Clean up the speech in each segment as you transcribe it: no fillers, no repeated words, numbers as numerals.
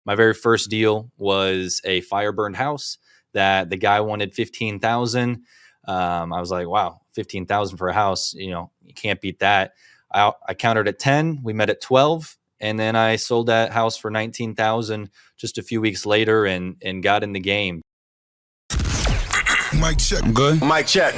My very first deal was a fire burned house that the guy wanted 15,000. I was like, wow, 15,000 for a house. You can't beat that. I countered at 10. We met at 12. And then I sold that house for 19,000 just a few weeks later and got in the game. Mic check. I'm good. Mic check.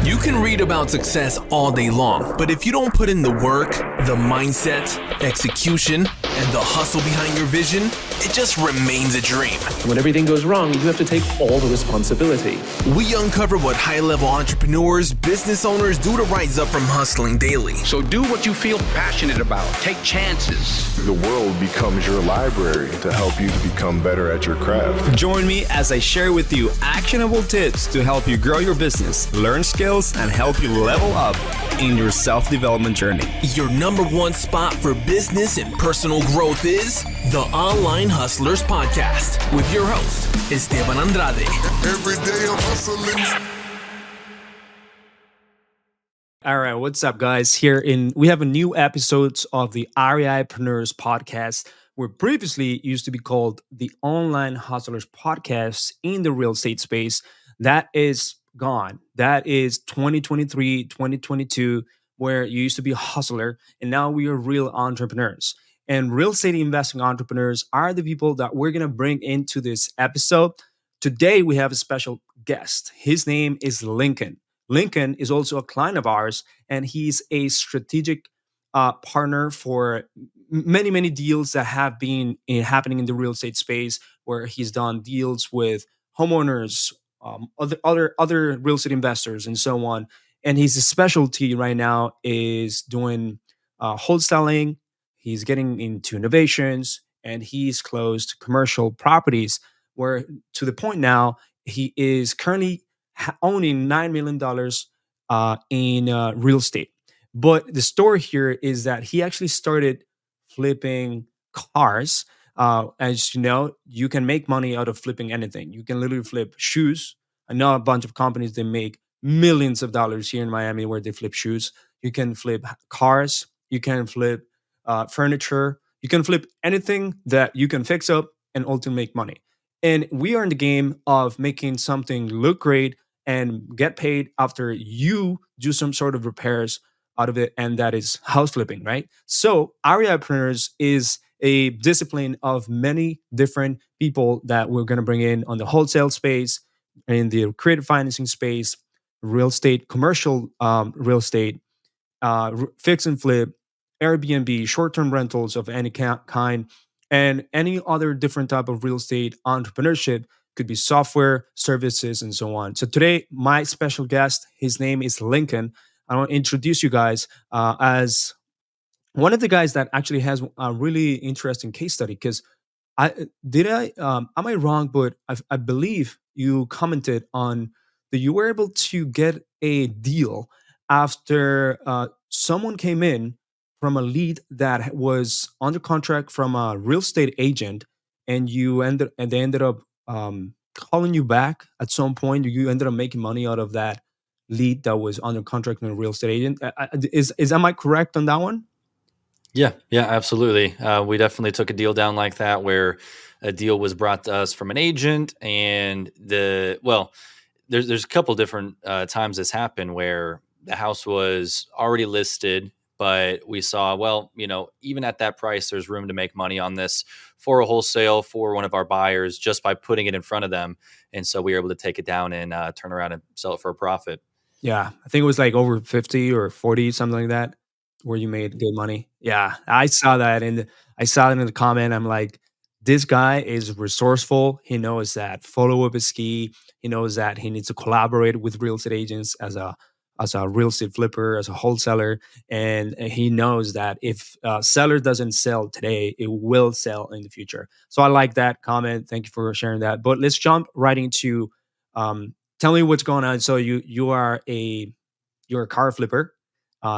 You can read about success all day long, but if you don't put in the work, the mindset, execution, and the hustle behind your vision, it just remains a dream. When everything goes wrong, you have to take all the responsibility. We uncover what high-level entrepreneurs, business owners do to rise up from hustling daily. So do what you feel passionate about. Take chances. The world becomes your library to help you to become better at your craft. Join me as I share with you actionable tips to help you grow your business, learn skills, and help you level up in your self-development journey. Your number one spot for business and personal growth is the Online Hustlers Podcast with your host, Esteban Andrade. Every day I'm hustling. All right, what's up, guys? We have a new episode of the REIpreneurs Podcast, where previously used to be called the Online Hustlers Podcast in the real estate space. That is gone. That is 2023, 2022, where you used to be a hustler, and now we are real entrepreneurs. And real estate investing entrepreneurs are the people that we're going to bring into this episode. Today, we have a special guest. His name is Lincoln. Lincoln is also a client of ours, and he's a strategic partner for many, many deals that have been happening in the real estate space, where he's done deals with homeowners, other real estate investors, and so on. And his specialty right now is doing wholesaling. He's getting into innovations, and he's closed commercial properties, where to the point now he is currently owning $9 million in real estate. But the story here is that he actually started flipping cars. As you know, you can make money out of flipping anything. You can literally flip shoes. I know a bunch of companies that make millions of dollars here in Miami where they flip shoes. You can flip cars. You can flip furniture. You can flip anything that you can fix up and ultimately make money. And we are in the game of making something look great and get paid after you do some sort of repairs out of it, and that is house flipping, right? So REIpreneurs is a discipline of many different people that we're going to bring in on the wholesale space, in the creative financing space, real estate, commercial real estate, fix and flip, Airbnb, short-term rentals of any kind, and any other different type of real estate entrepreneurship. Could be software, services, and so on. So today, my special guest, his name is Lincoln. I want to introduce you guys as one of the guys that actually has a really interesting case study. Because am I wrong? But I believe you commented on that you were able to get a deal after someone came in from a lead that was under contract from a real estate agent, and they ended up calling you back at some point. You ended up making money out of that lead that was under contract with a real estate agent. Am I correct on that one? Yeah, absolutely. We definitely took a deal down like that, where a deal was brought to us from an agent, and there's a couple different times this happened where the house was already listed, but we saw, even at that price, there's room to make money on this for a wholesale for one of our buyers just by putting it in front of them. And so we were able to take it down and turn around and sell it for a profit. Yeah, I think it was like over 50 or 40, something like that, where you made good money. Yeah, I saw that, and I saw it in the comment. I'm like, this guy is resourceful. He knows that follow up is key. He knows that he needs to collaborate with real estate agents as a real estate flipper, as a wholesaler. And he knows that if a seller doesn't sell today, it will sell in the future. So I like that comment. Thank you for sharing that. But let's jump right into tell me what's going on. So you're a car flipper.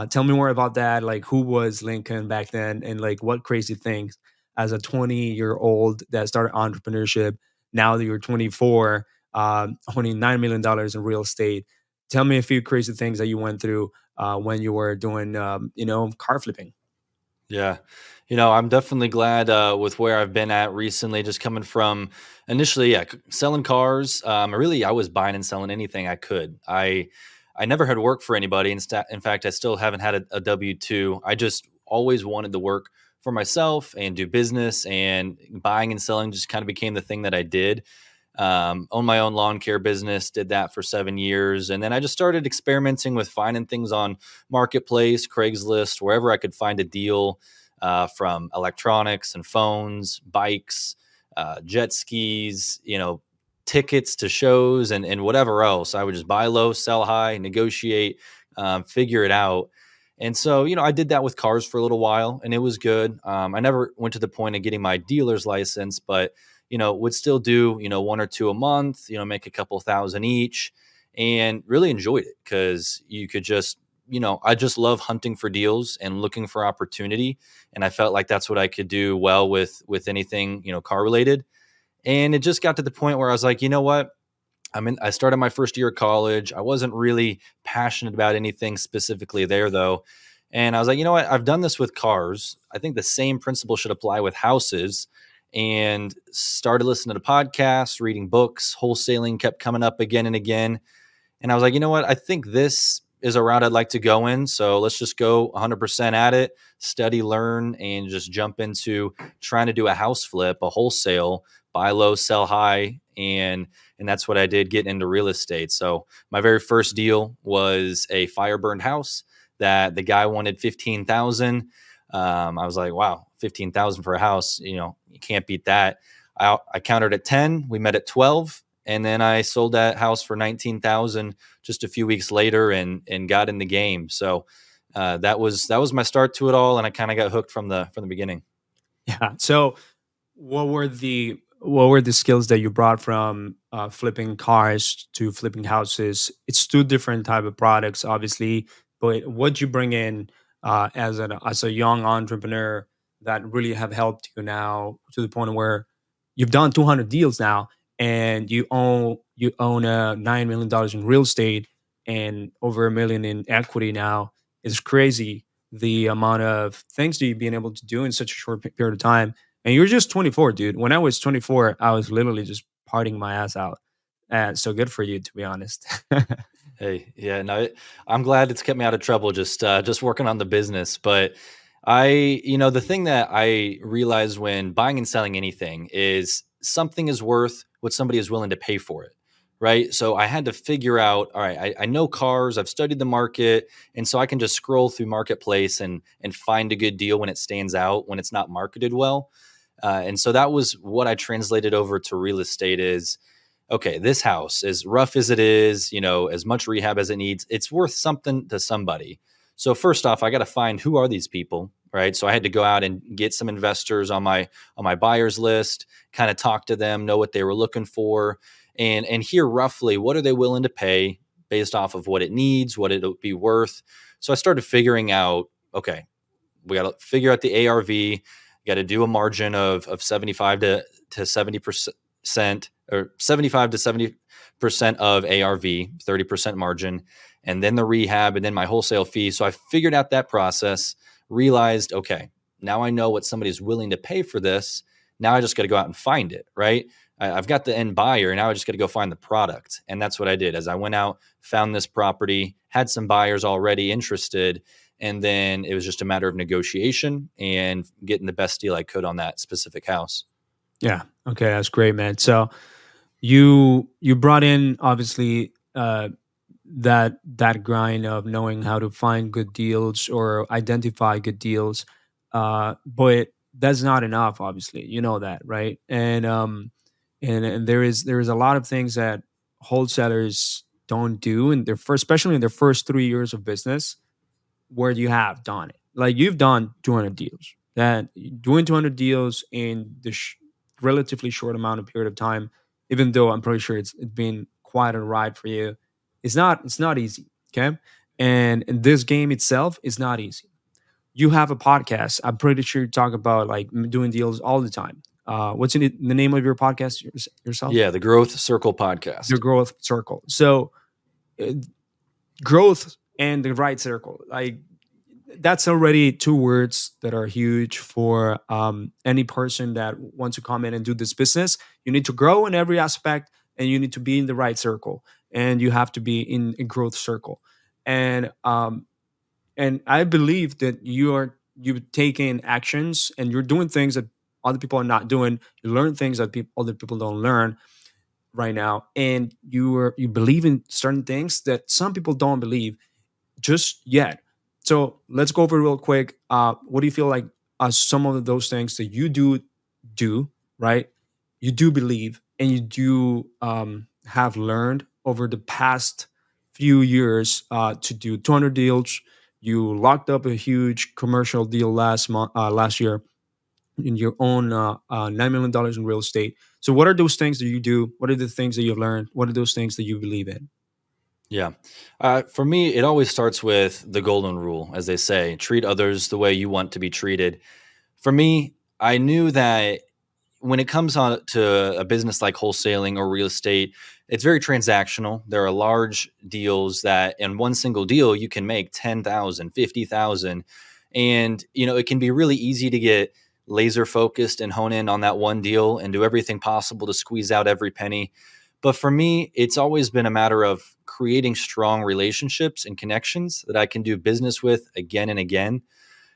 Tell me more about that. Like, who was Lincoln back then, and like what crazy things as a 20-year-old that started entrepreneurship. Now that you're 24, owning $9 million in real estate. Tell me a few crazy things that you went through when you were doing, car flipping. Yeah. I'm definitely glad with where I've been at recently, just coming from initially, selling cars. I was buying and selling anything I could. I never had worked for anybody. In fact, I still haven't had a W-2. I just always wanted to work for myself and do business, and buying and selling just kind of became the thing that I did. Owned my own lawn care business, did that for 7 years. And then I just started experimenting with finding things on Marketplace, Craigslist, wherever I could find a deal, from electronics and phones, bikes, jet skis, tickets to shows and whatever else. I would just buy low, sell high, negotiate, figure it out. And so, I did that with cars for a little while, and it was good. I never went to the point of getting my dealer's license, but would still do, one or two a month, make a couple thousand each, and really enjoyed it because you could just, I just love hunting for deals and looking for opportunity. And I felt like that's what I could do well with anything, car related. And it just got to the point where I was like, you know what? I started my first year of college. I wasn't really passionate about anything specifically there though. And I was like, you know what? I've done this with cars. I think the same principle should apply with houses, and started listening to podcasts, reading books. Wholesaling kept coming up again and again. And I was like, you know what? I think this is a route I'd like to go in. So let's just go 100% at it, study, learn, and just jump into trying to do a house flip, a wholesale, buy low, sell high. And that's what I did, getting into real estate. So my very first deal was a fire burned house that the guy wanted 15,000. I was like, wow, 15,000 for a house. You can't beat that. I countered at 10. We met at 12. And then I sold that house for 19,000 just a few weeks later, and got in the game. So that was my start to it all, and I kind of got hooked from the beginning. Yeah. So what were the skills that you brought from flipping cars to flipping houses? It's two different type of products, obviously, but what you bring in as a young entrepreneur that really have helped you now to the point where you've done 200 deals now, and you own $9 million in real estate and over $1 million in equity now. Is crazy, the amount of things that you've been able to do in such a short period of time. And you're just 24, dude. When I was 24, I was literally just partying my ass out. So good for you, to be honest. Hey, yeah, no, I'm glad it's kept me out of trouble, just working on the business. But the thing that I realized when buying and selling anything is something is worth what somebody is willing to pay for it, right? So I had to figure out, all right, I know cars, I've studied the market, and so I can just scroll through Marketplace and find a good deal when it stands out, when it's not marketed well. And so that was what I translated over to real estate is, okay, this house, as rough as it is, as much rehab as it needs, it's worth something to somebody. So first off, I got to find, who are these people, right? So I had to go out and get some investors on my buyers list, kind of talk to them, know what they were looking for, and hear roughly what are they willing to pay based off of what it needs, what it'll be worth. So I started figuring out, okay, we got to figure out the ARV, got to do a margin of 75 to 70%, or 75 to 70% of ARV, 30% margin, and then the rehab, and then my wholesale fee. So I figured out that process, realized, okay, now I know what somebody's willing to pay for this. Now I just got to go out and find it, right? I've got the end buyer. Now I just got to go find the product. And that's what I did. As I went out, found this property, had some buyers already interested, and then it was just a matter of negotiation and getting the best deal I could on that specific house. Yeah. Okay. That's great, man. So you brought in, obviously, that grind of knowing how to find good deals or identify good deals, but that's not enough. Obviously, you know that, right? And there is a lot of things that wholesalers don't do in their first, especially in their first 3 years of business, where you have done it. Like, you've done 200 deals. That doing 200 deals in the relatively short amount of period of time, even though I'm pretty sure it's been quite a ride for you, it's not easy. Okay. And this game itself is not easy. You have a podcast. I'm pretty sure you talk about like doing deals all the time. What's the name of your podcast yourself? Yeah, the Growth Circle podcast. The Growth Circle. So growth and the right circle. Like, that's already two words that are huge for any person that wants to come in and do this business. You need to grow in every aspect, and you need to be in the right circle, and you have to be in a growth circle. And I believe that you've taken actions and you're doing things that other people are not doing. You learn things that other people don't learn right now, and you believe in certain things that some people don't believe just yet. So let's go over real quick. What do you feel like are some of those things that you do right? You do believe and you do have learned over the past few years to do 200 deals. You locked up a huge commercial deal last year in your own $9 million in real estate. So, what are those things that you do? What are the things that you've learned? What are those things that you believe in? Yeah. For me, it always starts with the golden rule, as they say, treat others the way you want to be treated. For me, I knew that when it comes on to a business like wholesaling or real estate, it's very transactional. There are large deals that in one single deal, you can make 10,000, 50,000, and, it can be really easy to get laser focused and hone in on that one deal and do everything possible to squeeze out every penny. But for me, it's always been a matter of creating strong relationships and connections that I can do business with again and again.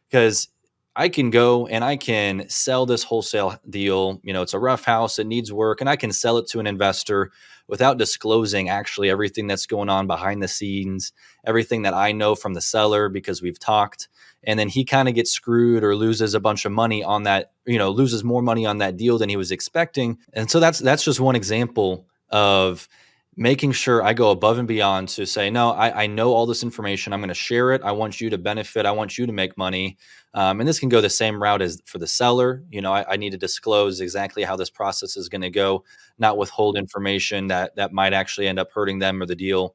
Because I can go and I can sell this wholesale deal. It's a rough house, it needs work, and I can sell it to an investor without disclosing actually everything that's going on behind the scenes, everything that I know from the seller because we've talked. And then he kind of gets screwed or loses a bunch of money on that, loses more money on that deal than he was expecting. And so that's just one example of making sure I go above and beyond to say, no, I know all this information. I'm going to share it. I want you to benefit. I want you to make money. And this can go the same route as for the seller. I need to disclose exactly how this process is going to go, not withhold information that might actually end up hurting them or the deal.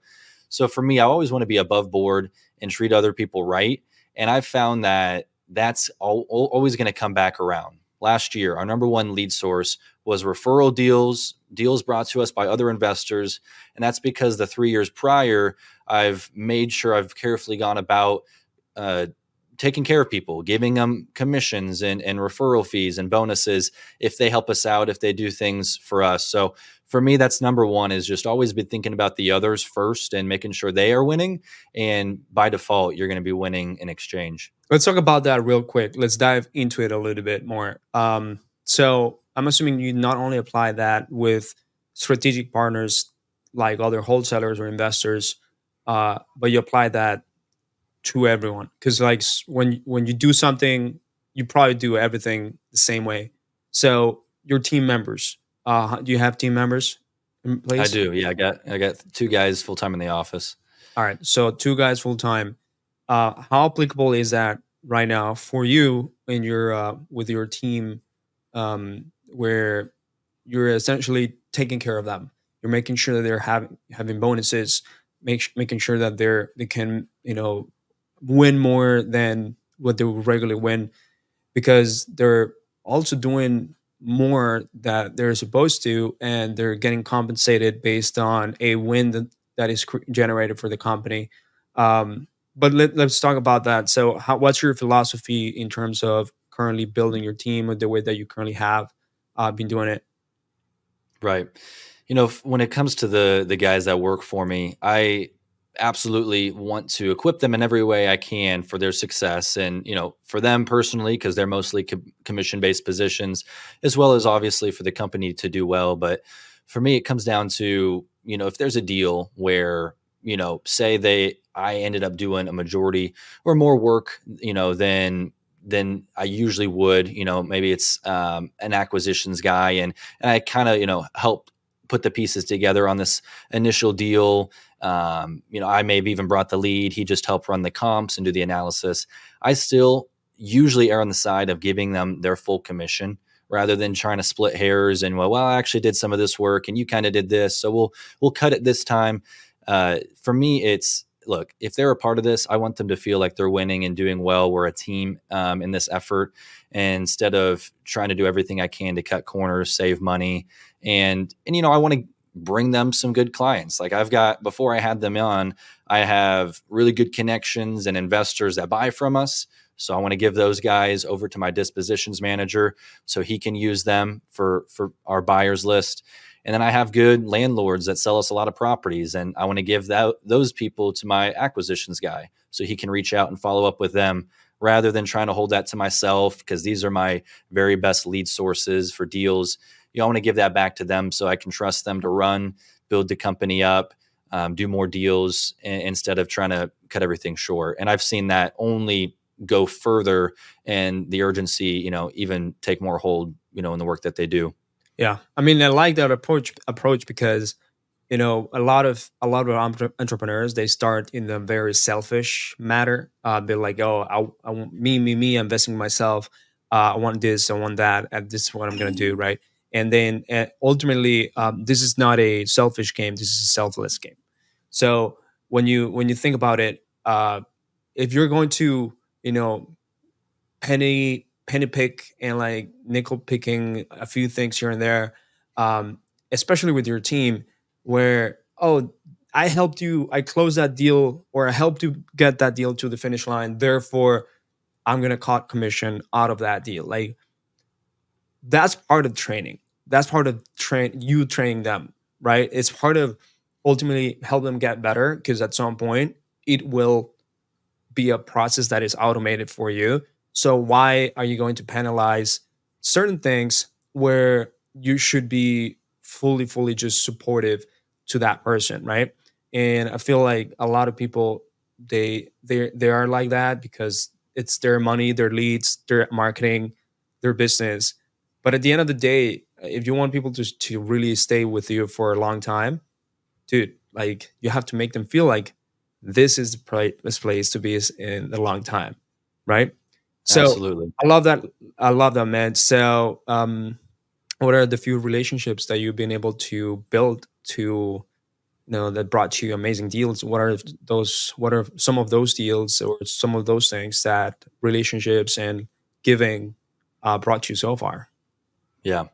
So for me, I always want to be above board and treat other people right. And I've found that that's always going to come back around. Last year, our number one lead source was referral deals brought to us by other investors. And that's because the 3 years prior, I've made sure I've carefully gone about taking care of people, giving them commissions and referral fees and bonuses if they help us out, if they do things for us. So for me, that's number one, is just always be thinking about the others first and making sure they are winning. And by default, you're going to be winning in exchange. Let's talk about that real quick. Let's dive into it a little bit more. So I'm assuming you not only apply that with strategic partners like other wholesalers or investors, but you apply that to everyone. Because like when you do something, you probably do everything the same way. So your team members, do you have team members in place? I do. Yeah, I got 2 guys full time in the office. All right, so 2 guys full time. How applicable is that right now for you in your with your team, where you're essentially taking care of them? You're making sure that they're having bonuses, making sure that they can win more than what they would regularly win, because they're also doing more that they're supposed to, and they're getting compensated based on a win that is generated for the company. But let's talk about that. So what's your philosophy in terms of currently building your team or the way that you currently have been doing it? Right. When it comes to the guys that work for me, I absolutely want to equip them in every way I can for their success, and for them personally, because they're mostly commission-based positions, as well as obviously for the company to do well. But for me, it comes down to if there's a deal where say I ended up doing a majority or more work than I usually would. Maybe it's an acquisitions guy, and I kind of help put the pieces together on this initial deal. I may have even brought the lead. He just helped run the comps and do the analysis. I still usually err on the side of giving them their full commission rather than trying to split hairs and, well, I actually did some of this work and you kind of did this, so we'll cut it this time. For me, it's, look, if they're a part of this, I want them to feel like they're winning and doing well. We're a team in this effort, and instead of trying to do everything I can to cut corners, save money. And I want to bring them some good clients. Like before I had them on, I have really good connections and investors that buy from us. So I want to give those guys over to my dispositions manager so he can use them for our buyers list. And then I have good landlords that sell us a lot of properties, and I want to give those people to my acquisitions guy so he can reach out and follow up with them rather than trying to hold that to myself, because these are my very best lead sources for deals. I want to give that back to them so I can trust them to build the company up, do more deals instead of trying to cut everything short. And I've seen that only go further and the urgency, even take more hold, in the work that they do. Yeah. I mean, I like that approach because, a lot of entrepreneurs, they start in the very selfish matter. They're like, oh, I want me, I'm investing in myself. I want this, I want that, and this is what I'm going to do. Right. And then ultimately, this is not a selfish game. This is a selfless game. So when you think about it, if you're going to, penny pick and like nickel picking a few things here and there, especially with your team, where I helped you, I closed that deal, or I helped you get that deal to the finish line. Therefore, I'm gonna cut commission out of that deal. Like, that's part of training. That's part of you training them, right? It's part of ultimately help them get better, because at some point it will be a process that is automated for you. So why are you going to penalize certain things where you should be fully just supportive to that person, right? And I feel like a lot of people, they are like that because it's their money, their leads, their marketing, their business. But at the end of the day, if you want people to really stay with you for a long time, dude, like, you have to make them feel like this is the best place to be in a long time, right? So Absolutely. I love that, man. So what are the few relationships that you've been able to build that brought you amazing deals? What are some of those deals or some of those things that relationships and giving brought you so far? Yeah,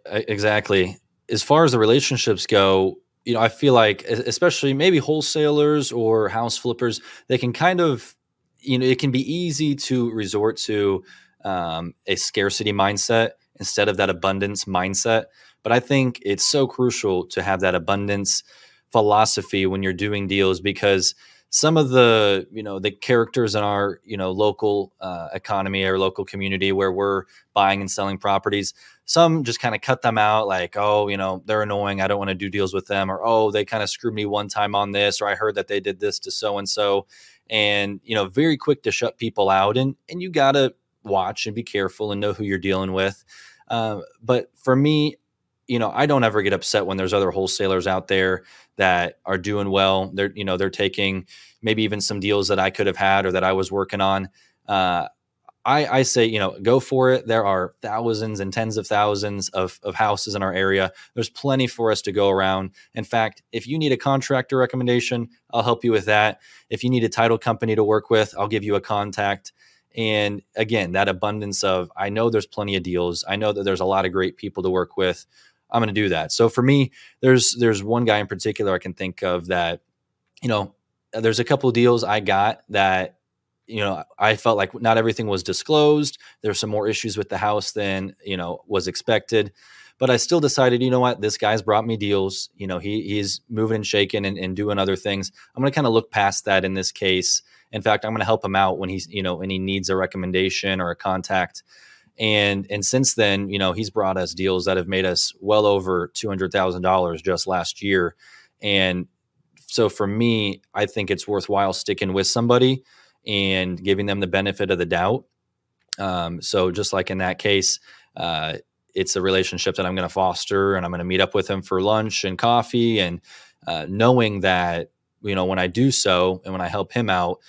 exactly. As far as the relationships go, I feel like, especially maybe wholesalers or house flippers, they can kind of, it can be easy to resort to a scarcity mindset instead of that abundance mindset. But I think it's so crucial to have that abundance philosophy when you're doing deals, because some of the, the characters in our, local economy or local community where we're buying and selling properties, some just kind of cut them out, like, oh, they're annoying, I don't want to do deals with them, or, oh, they kind of screwed me one time on this, or I heard that they did this to so-and-so. And, very quick to shut people out. And you got to watch and be careful and know who you're dealing with. But for me, I don't ever get upset when there's other wholesalers out there that are doing well. They're taking maybe even some deals that I could have had or that I was working on. I say, go for it. There are thousands and tens of thousands of houses in our area. There's plenty for us to go around. In fact, if you need a contractor recommendation, I'll help you with that. If you need a title company to work with, I'll give you a contact. And again, that abundance of, I know there's plenty of deals. I know that there's a lot of great people to work with. I'm going to do that. So for me, there's one guy in particular I can think of that, there's a couple of deals I got that, I felt like not everything was disclosed. There's some more issues with the house than, was expected. But I still decided, you know what, this guy's brought me deals. He's moving and shaking and doing other things. I'm going to kind of look past that in this case. In fact, I'm going to help him out when he's, and he needs a recommendation or a contact. And since then, he's brought us deals that have made us well over $200,000 just last year. And so for me, I think it's worthwhile sticking with somebody and giving them the benefit of the doubt. So just like in that case, it's a relationship that I'm going to foster, and I'm going to meet up with him for lunch and coffee, and knowing that, when I do so and when I help him out,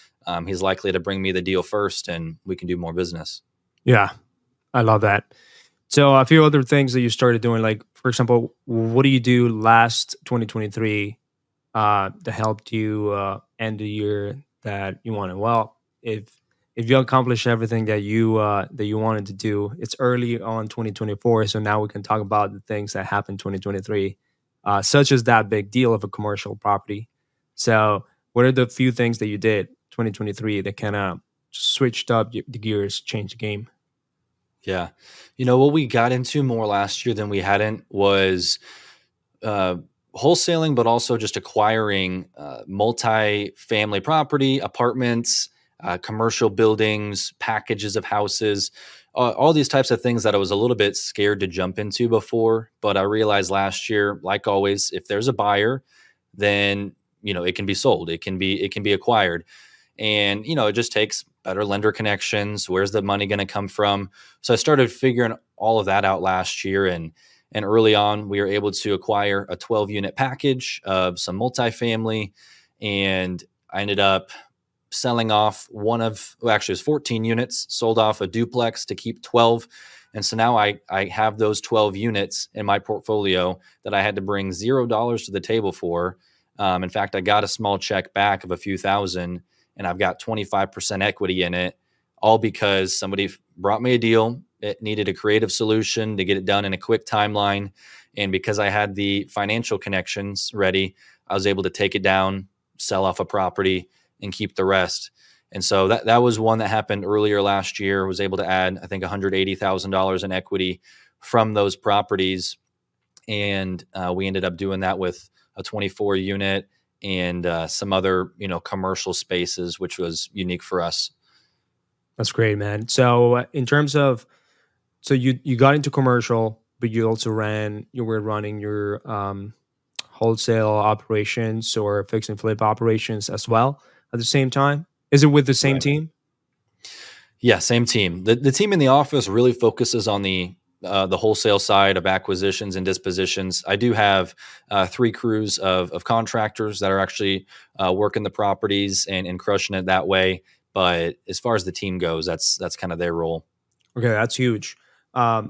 he's likely to bring me the deal first and we can do more business. Yeah, I love that. So a few other things that you started doing, like, for example, what do you do last 2023 that helped you end the year that you wanted? Well, if you accomplish everything that you wanted to do, it's early on 2024. So now we can talk about the things that happened 2023. such as that big deal of a commercial property. So, what are the few things that you did 2023 that kind of switched up the gears, changed the game? Yeah. What we got into more last year than we hadn't was uh, wholesaling, but also just acquiring multi-family property, apartments, commercial buildings, packages of houses, all these types of things that I was a little bit scared to jump into before. But I realized last year, like always, if there's a buyer, then it can be sold. It can be acquired. And it just takes better lender connections. Where's the money going to come from? So I started figuring all of that out last year, and early on we were able to acquire a 12 unit package of some multifamily, and I ended up selling off actually it was 14 units, sold off a duplex to keep 12. And so now I have those 12 units in my portfolio that I had to bring $0 to the table for. In fact, I got a small check back of a few thousand, and I've got 25% equity in it, all because somebody brought me a deal. It needed a creative solution to get it done in a quick timeline. And because I had the financial connections ready, I was able to take it down, sell off a property, and keep the rest. And so that was one that happened earlier last year. Was able to add, I think, $180,000 in equity from those properties. And we ended up doing that with a 24 unit and some other, commercial spaces, which was unique for us. That's great, man. So in terms of, so you got into commercial, but you were running your wholesale operations or fix and flip operations as well at the same time. Is it with the same Right. team? Yeah, same team. The team in the office really focuses on the wholesale side of acquisitions and dispositions. I do have 3 crews of contractors that are actually working the properties and crushing it that way. But as far as the team goes, that's kind of their role. Okay, that's huge. I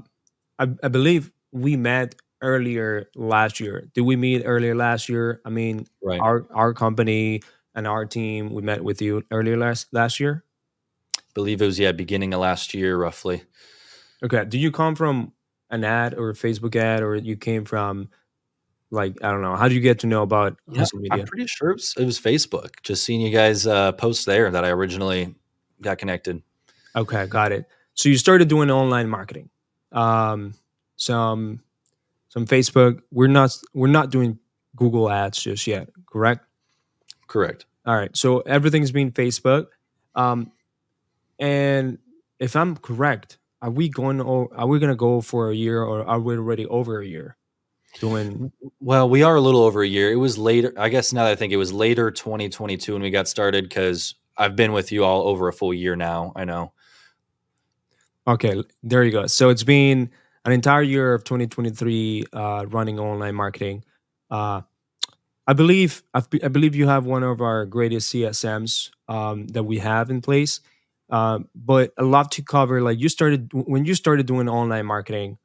believe we met earlier last year. Did we meet earlier last year? I mean, Right. our company and our team, we met with you earlier last year. Believe it was beginning of last year, roughly. Okay. Do you come from an ad or a Facebook ad, or you came from, like, I don't know? How did you get to know about Yeah, social I'm media? pretty sure it was Facebook. Just seeing you guys post there that I originally got connected. Okay, got it. So you started doing online marketing. Um, some Facebook. We're not doing Google ads just yet, correct? Correct. All right. So everything's been Facebook. Um, and if I'm correct, are we gonna go for a year, or are we already over a year doing? Well, we are a little over a year. It was later. I guess now that I think it was later 2022 when we got started, because I've been with you all over a full year now. I know. Okay, there you go. So it's been an entire year of 2023 running online marketing. Uh, I believe you have one of our greatest CSMs that we have in place. But a lot to cover. Like, when you started doing online marketing,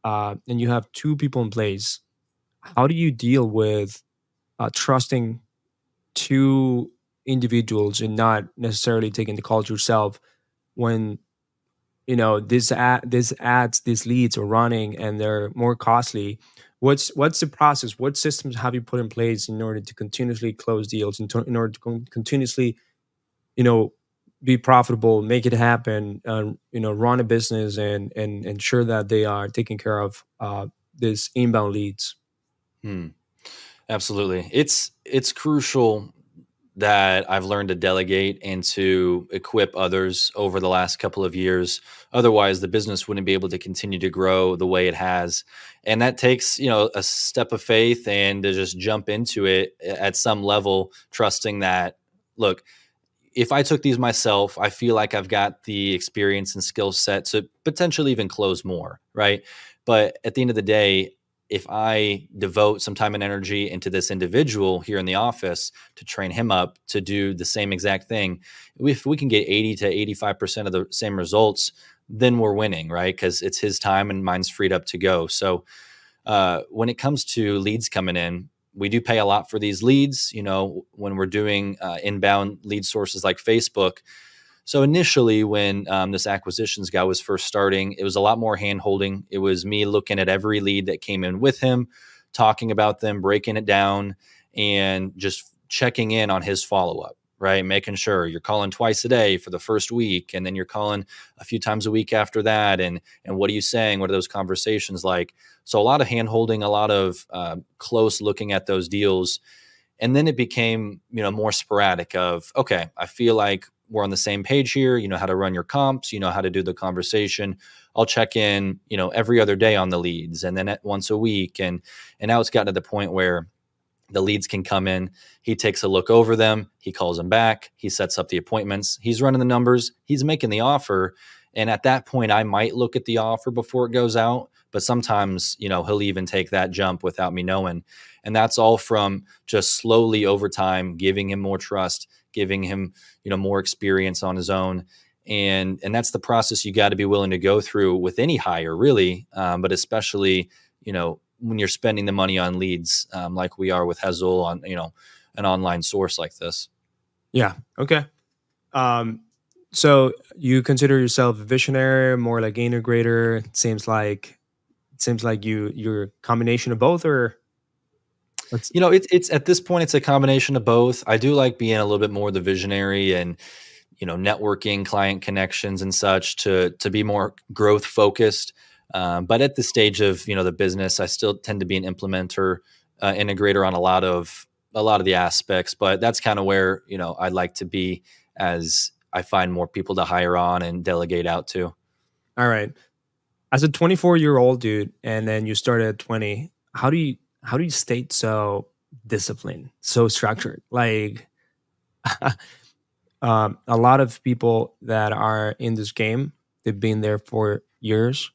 and you have 2 people in place. How do you deal with trusting 2 individuals and not necessarily taking the calls yourself when these leads are running and they're more costly? What's the process? What systems have you put in place in order to continuously close deals, in order to continuously, you know, be profitable, make it happen, run a business and ensure that they are taking care of these inbound leads? Hmm. Absolutely. It's crucial that I've learned to delegate and to equip others over the last couple of years. Otherwise, the business wouldn't be able to continue to grow the way it has. And that takes, a step of faith and to just jump into it at some level, trusting that, look, if I took these myself, I feel like I've got the experience and skill set to potentially even close more, right? But at the end of the day, if I devote some time and energy into this individual here in the office to train him up to do the same exact thing, if we can get 80 to 85% of the same results, then we're winning, right? Because it's his time and mine's freed up to go. So when it comes to leads coming in, we do pay a lot for these leads, when we're doing inbound lead sources like Facebook. So initially, when this acquisitions guy was first starting, it was a lot more hand holding. It was me looking at every lead that came in with him, talking about them, breaking it down, and just checking in on his follow-up, right? Making sure you're calling twice a day for the first week, and then you're calling a few times a week after that. And what are you saying? What are those conversations like? So a lot of hand holding, a lot of close looking at those deals. And then it became, more sporadic of, okay, I feel like we're on the same page here. You know how to run your comps, you know how to do the conversation. I'll check in, every other day on the leads, and then once a week. And now it's gotten to the point where the leads can come in. He takes a look over them. He calls them back. He sets up the appointments. He's running the numbers. He's making the offer. And at that point, I might look at the offer before it goes out. But sometimes, he'll even take that jump without me knowing. And that's all from just slowly over time, giving him more trust, giving him, more experience on his own. And that's the process you got to be willing to go through with any hire, really. But especially, when you're spending the money on leads, like we are with Hazel on, an online source like this. Yeah. Okay. So you consider yourself a visionary, more like integrator? It seems like you're a combination of both, or it's at this point, it's a combination of both. I do like being a little bit more the visionary and, networking, client connections and such to be more growth focused. But at the stage of, the business, I still tend to be an implementer, integrator on a lot of the aspects, but that's kind of where, I'd like to be as I find more people to hire on and delegate out to. All right. As a 24-year-old dude, and then you started at 20, how do you stay so disciplined, so structured? Like, a lot of people that are in this game, they've been there for years,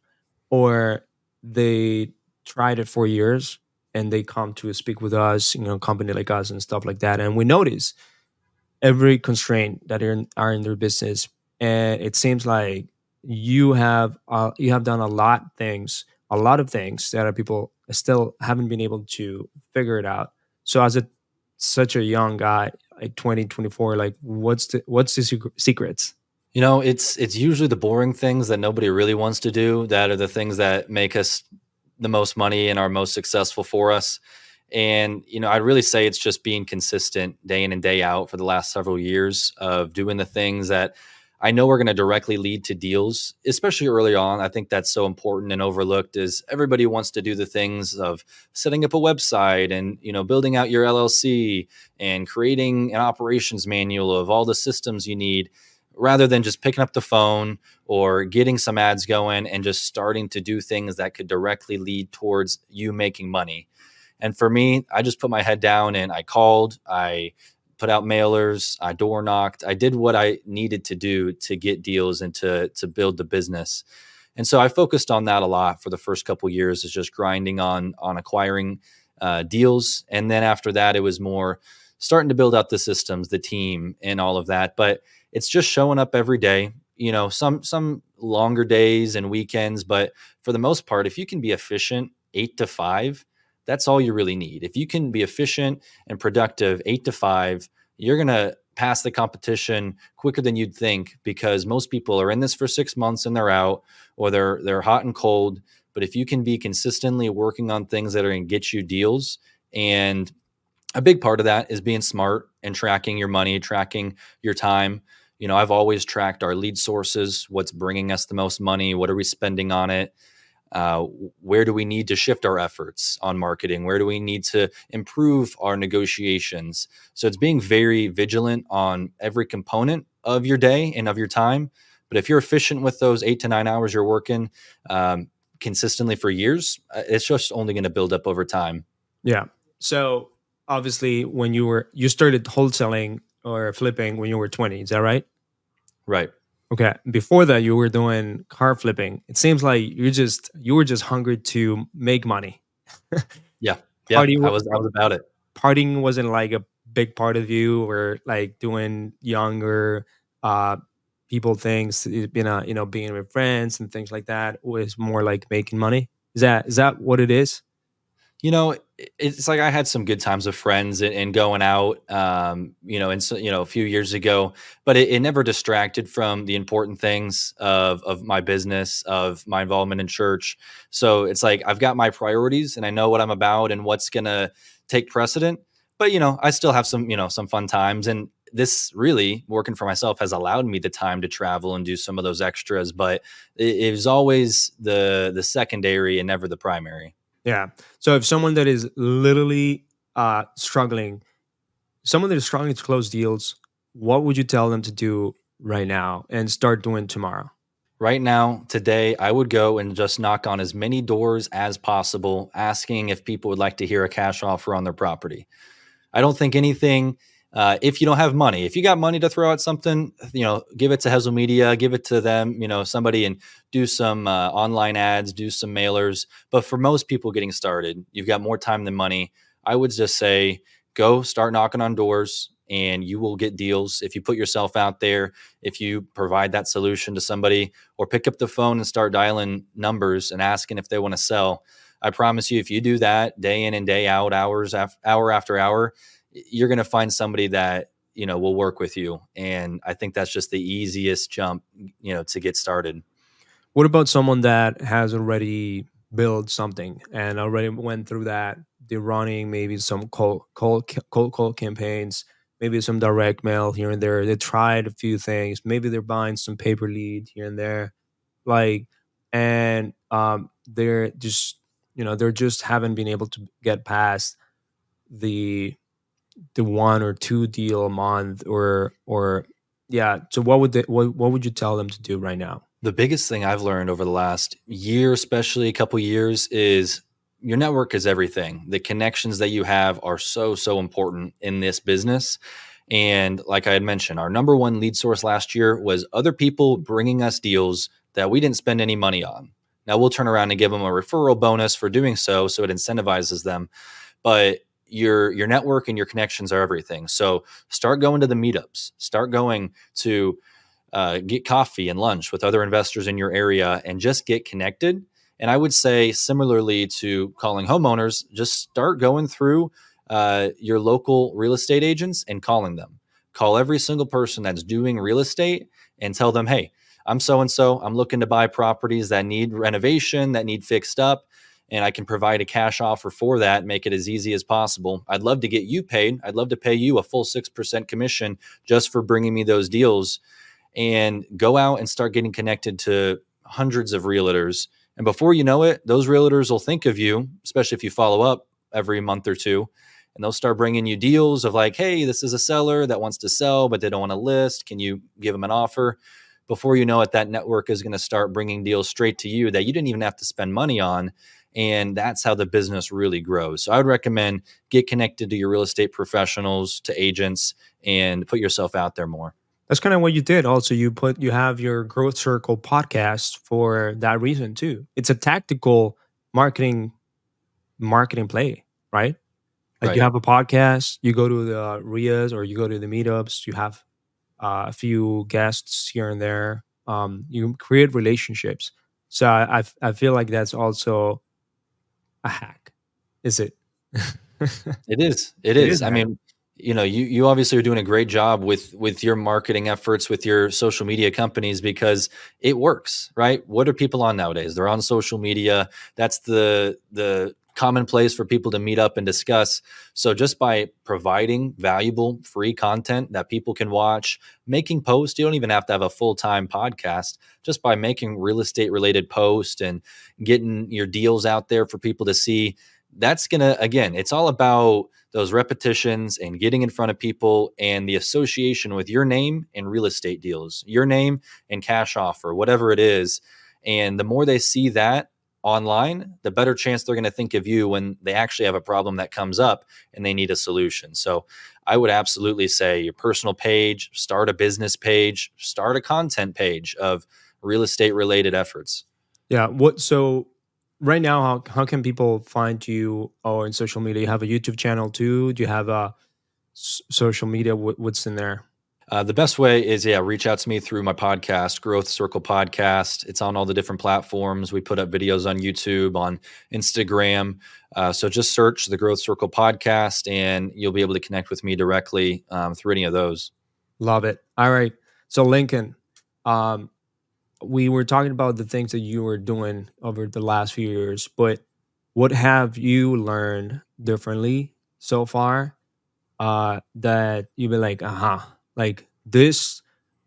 or they tried it for years and they come to speak with us, company like us and stuff like that. And we notice every constraint that are in their business. And it seems like you have done a lot of things that are people still haven't been able to figure it out. So as such a young guy, like 20, 24, like what's the secrets? It's usually the boring things that nobody really wants to do that are the things that make us the most money and are most successful for us. And, I'd really say it's just being consistent day in and day out for the last several years of doing the things that I know are going to directly lead to deals, especially early on. I think that's so important and overlooked is everybody wants to do the things of setting up a website and, building out your LLC and creating an operations manual of all the systems you need, rather than just picking up the phone or getting some ads going and just starting to do things that could directly lead towards you making money. And for me, I just put my head down and I called, I put out mailers, I door knocked, I did what I needed to do to get deals and to build the business. And so I focused on that a lot for the first couple of years, is just grinding on acquiring deals. And then after that, it was more starting to build out the systems, the team and all of that. But it's just showing up every day, some longer days and weekends. But for the most part, if you can be efficient 8 to 5, that's all you really need. If you can be efficient and productive 8 to 5, you're going to pass the competition quicker than you'd think, because most people are in this for 6 months and they're out, or they're hot and cold. But if you can be consistently working on things that are going to get you deals, and a big part of that is being smart and tracking your money, tracking your time. I've always tracked our lead sources, what's bringing us the most money, what are we spending on it? Where do we need to shift our efforts on marketing? Where do we need to improve our negotiations? So it's being very vigilant on every component of your day and of your time. But if you're efficient with those 8 to 9 hours you're working consistently for years, it's just only going to build up over time. Yeah. So obviously when you started wholesaling or flipping when you were 20, is that right? Right. Okay. Before that, you were doing car flipping. It seems like you were just hungry to make money. Yeah. I was about it. Partying wasn't like a big part of you, or like doing younger people things, being with friends and things like that was more like making money. Is that what it is? it's like I had some good times with friends and going out, and so, a few years ago, but it never distracted from the important things of my business, of my involvement in church. So it's like I've got my priorities and I know what I'm about and what's gonna take precedent. But I still have some fun times, and this really working for myself has allowed me the time to travel and do some of those extras. But it was always the secondary and never the primary. Yeah. So if someone that is literally someone that is struggling to close deals, what would you tell them to do right now and start doing tomorrow? Right now, today, I would go and just knock on as many doors as possible, asking if people would like to hear a cash offer on their property. I don't think anything, if you don't have money, if you got money to throw at something, give it to Hezl Media, give it to them, somebody, and do some online ads, do some mailers. But for most people getting started, you've got more time than money. I would just say, go start knocking on doors and you will get deals if you put yourself out there, if you provide that solution to somebody, or pick up the phone and start dialing numbers and asking if they want to sell. I promise you, if you do that day in and day out, hour after hour, you're going to find somebody that, will work with you. And I think that's just the easiest jump, to get started. What about someone that has already built something and already went through that? They're running maybe some cold call campaigns, maybe some direct mail here and there. They tried a few things. Maybe they're buying some paper lead here and there, they're just they're just haven't been able to get past the one or two deal a month or yeah. So what would you tell them to do right now? The biggest thing I've learned over the last year, especially a couple years, is your network is everything. The connections that you have are so, so important in this business. And like I had mentioned, our number one lead source last year was other people bringing us deals that we didn't spend any money on. Now we'll turn around and give them a referral bonus for doing so it incentivizes them. But your network and your connections are everything. So start going to the meetups. Start going to get coffee and lunch with other investors in your area and just get connected. And I would say similarly to calling homeowners, just start going through your local real estate agents and calling them. Call every single person that's doing real estate and tell them, hey, I'm so-and-so. I'm looking to buy properties that need renovation, that need fixed up, and I can provide a cash offer for that, make it as easy as possible. I'd love to get you paid. I'd love to pay you a full 6% commission just for bringing me those deals. And go out and start getting connected to hundreds of realtors. And before you know it, those realtors will think of you, especially if you follow up every month or two, and they'll start bringing you deals of like, hey, this is a seller that wants to sell, but they don't want to list. Can you give them an offer? Before you know it, that network is going to start bringing deals straight to you that you didn't even have to spend money on. And that's how the business really grows. So I would recommend get connected to your real estate professionals, to agents, and put yourself out there more. That's kind of what you did. Also, you have your Growth Circle podcast for that reason too. It's a tactical marketing play, right? Like Right. you have a podcast, you go to the RIAs or you go to the meetups, you have a few guests here and there. You create relationships. So I feel like that's also a hack. Is it? It is. It It is. is a I hack. mean, you obviously are doing a great job with your marketing efforts, with your social media companies, because it works, right? What are people on nowadays? They're on social media. That's the common place for people to meet up and discuss. So just by providing valuable free content that people can watch, making posts, you don't even have to have a full-time podcast. Just by making real estate related posts and getting your deals out there for people to see, that's gonna, again, it's all about those repetitions and getting in front of people and the association with your name and real estate deals, your name and cash offer, whatever it is. And the more they see that online, the better chance they're going to think of you when they actually have a problem that comes up and they need a solution. So I would absolutely say your personal page, start a business page, start a content page of real estate related efforts. Yeah. So right now, how can people find you on social media? You have a YouTube channel too? Do you have a social media? What's in there? The best way is, reach out to me through my podcast, Growth Circle Podcast. It's on all the different platforms. We put up videos on YouTube, on Instagram. So just search the Growth Circle Podcast and you'll be able to connect with me directly through any of those. Love it. All right. So Lincoln, um, we were talking about the things that you were doing over the last few years, but what have you learned differently so far that you've been like, like this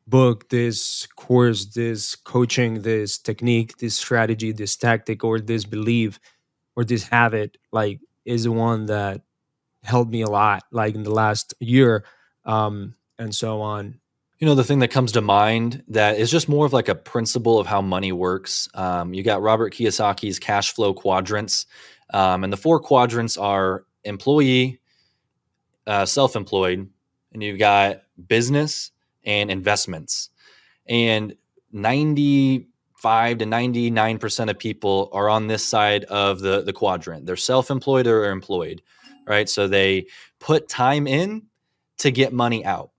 book, this course, this coaching, this technique, this strategy, this tactic, or this belief, or this habit, like is the one that helped me a lot, like in the last year, and so on. The thing that comes to mind that is just more of like a principle of how money works. You got Robert Kiyosaki's cash flow quadrants, and the 4 quadrants are employee, self-employed, and you've got business and investments. And 95 to 99% of people are on this side of the quadrant. They're self-employed or employed, right? So they put time in to get money out.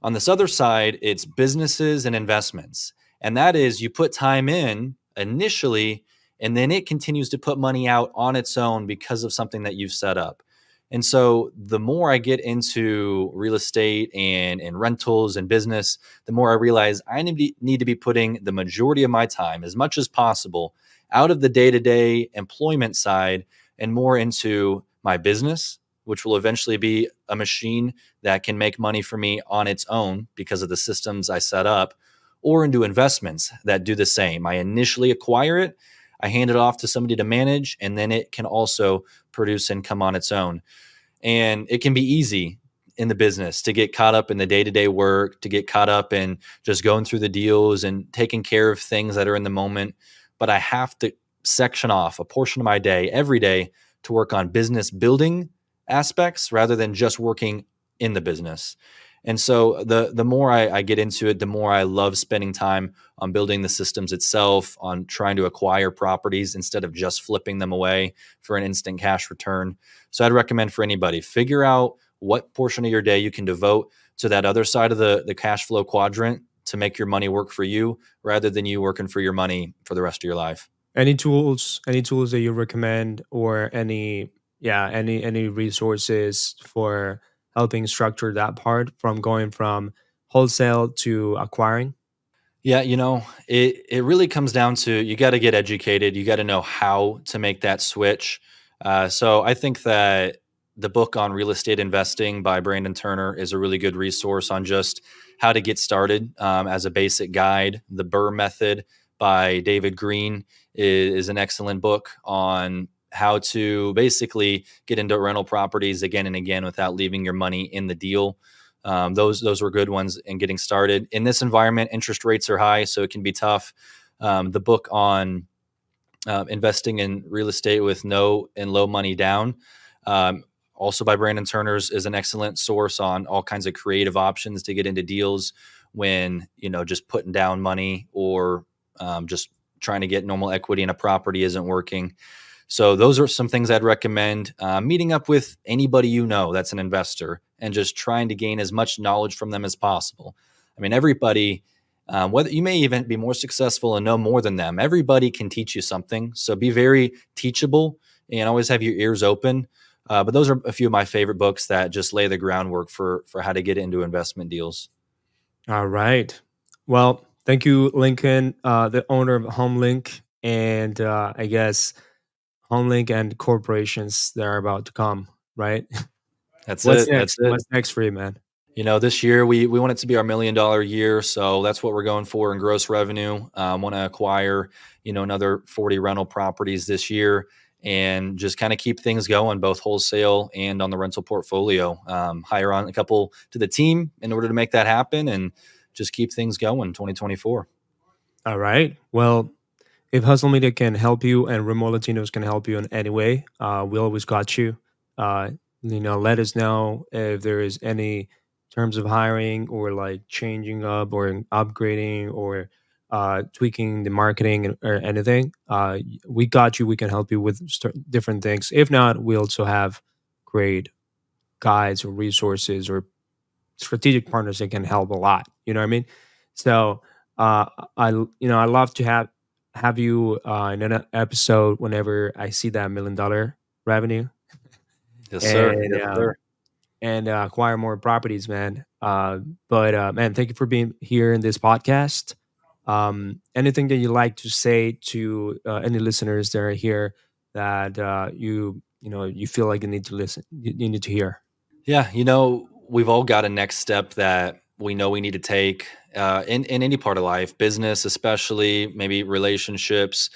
On this other side, it's businesses and investments. And that is you put time in initially, and then it continues to put money out on its own because of something that you've set up. And so the more I get into real estate and rentals and business, the more I realize I need to be putting the majority of my time, as much as possible, out of the day-to-day employment side and more into my business, which will eventually be a machine that can make money for me on its own because of the systems I set up, or into investments that do the same. I initially acquire it, I hand it off to somebody to manage, and then it can also produce income on its own. And it can be easy in the business to get caught up in the day-to-day work, to get caught up in just going through the deals and taking care of things that are in the moment. But I have to section off a portion of my day every day to work on business building aspects rather than just working in the business. And so the more I get into it, the more I love spending time on building the systems itself, on trying to acquire properties instead of just flipping them away for an instant cash return. So I'd recommend for anybody, figure out what portion of your day you can devote to that other side of the cash flow quadrant to make your money work for you rather than you working for your money for the rest of your life. Any tools that you recommend, or any resources for helping structure that part from going from wholesale to acquiring? Yeah, it really comes down to you got to get educated. You got to know how to make that switch. So I think that the book on real estate investing by Brandon Turner is a really good resource on just how to get started as a basic guide. The Burr Method by David Green is an excellent book on how to basically get into rental properties again and again without leaving your money in the deal. Those were good ones in getting started. In this environment, interest rates are high, so it can be tough. The book on investing in real estate with no and low money down, also by Brandon Turner's, is an excellent source on all kinds of creative options to get into deals when, just putting down money or just trying to get normal equity in a property isn't working. So those are some things I'd recommend. Meeting up with anybody that's an investor and just trying to gain as much knowledge from them as possible. I mean, everybody, whether you may even be more successful and know more than them, everybody can teach you something. So be very teachable and always have your ears open. But those are a few of my favorite books that just lay the groundwork for how to get into investment deals. All right. Well, thank you, Lincoln, the owner of HomeLink, and I guess HomeLink and corporations that are about to come, right? That's What's it. next? That's it. What's next for you, man? This year we want it to be our $1 million year. So that's what we're going for in gross revenue. Want to acquire, another 40 rental properties this year and just kind of keep things going, both wholesale and on the rental portfolio. Hire on a couple to the team in order to make that happen and just keep things going 2024. All right. Well, if Hustle Media can help you and Remote Latinos can help you in any way, we always got you. Let us know if there is any terms of hiring or like changing up or upgrading or tweaking the marketing or anything. We got you. We can help you with different things. If not, we also have great guides or resources or strategic partners that can help a lot. You know what I mean? So I love to have you in an episode whenever I see that $1 million revenue Yes, sir. and Yes, sir. acquire more properties, man. But man, thank you for being here in this podcast. Anything that you like to say to any listeners that are here that you feel like you need to listen, you need to hear. Yeah, we've all got a next step that we know we need to take in any part of life, business especially, maybe relationships.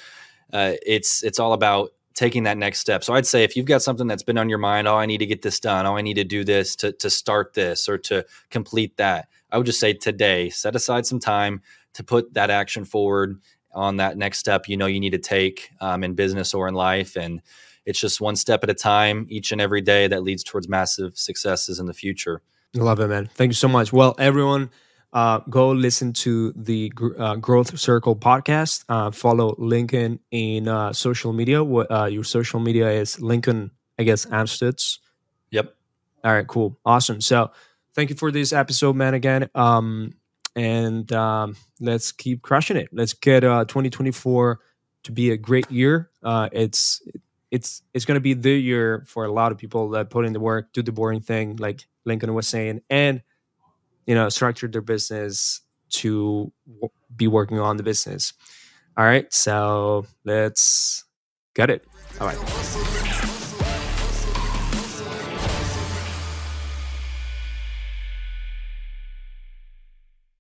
It's all about taking that next step. So I'd say if you've got something that's been on your mind, oh, I need to get this done, oh, I need to do this to start this or to complete that. I would just say today, set aside some time to put that action forward on that next step you need to take in business or in life. And it's just one step at a time each and every day that leads towards massive successes in the future. Love it, man. Thank you so much. Well, everyone, go listen to the Growth Circle podcast. Follow Lincoln in social media. Your social media is Lincoln, I guess, Amstutz. Yep. All right, cool. Awesome. So thank you for this episode, man, again. And let's keep crushing it. Let's get 2024 to be a great year. It's going to be the year for a lot of people that put in the work, do the boring thing, like Lincoln was saying, and structure their business to be working on the business. All right, so let's get it. All right.